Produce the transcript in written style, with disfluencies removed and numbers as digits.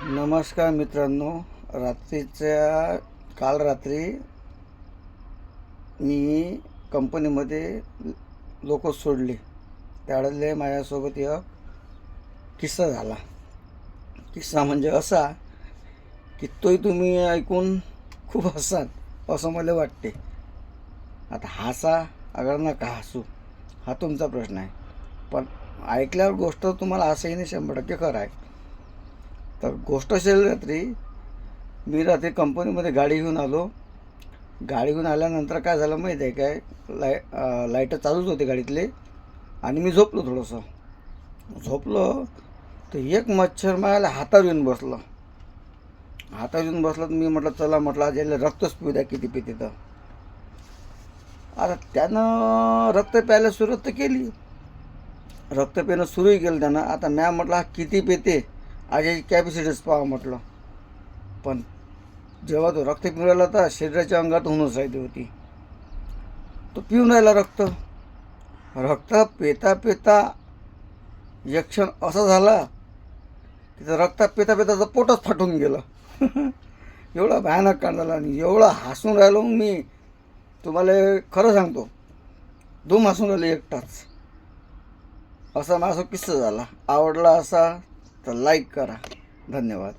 नमस्कार मित्रांनो. काल रात्री मी कंपनीमध्ये लोक सोडले. त्यावेळेला माझ्यासोबत एक किस्सा झाला. किस्सा म्हणजे असा की तोही तुम्ही ऐकून खूप हसाल असं मला वाटते. आता हसा अगर नका हसू, हा तुमचा प्रश्न आहे, पण ऐकल्यावर गोष्ट तुम्हाला असंही नाही 100% खरं आहे. तर गोष्ट असेल, रात्री कंपनीमध्ये गाडी घेऊन आलो. गाडी घेऊन आल्यानंतर काय झालं माहीत आहे काय, लाईट चालूच होते गाडीतले आणि मी झोपलो. तर एक मच्छर माझ्या हातात येऊन बसलं. तर मी म्हटलं चला, म्हटलं आज याला रक्तच पिऊ द्या, किती पिते तर. आता त्यानं रक्त प्यायला सुरुवात तर केली, रक्त पिणं सुरूही केलं त्यानं. आता म्या म्हटलं हा किती पिते, आज याची कॅपॅसिटीच पाहा म्हटलं. पण जेव्हा तो रक्त पिऊन राहिला तर शरीराच्या अंगात होऊनच राहिली होती. तो पिऊन राहिला रक्त. पेता पेता एक क्षण असा झाला की रक्त पेता पेताचं पोटच फाटून गेलं. एवढा भयानक कांड झाला आणि एवढा हसून राहिलो मी, तुम्हाला खरं सांगतो, धूम हसून राहिलो एकटाच. असा माझा किस्सा झाला. आवडला असा तर लाईक करा. धन्यवाद.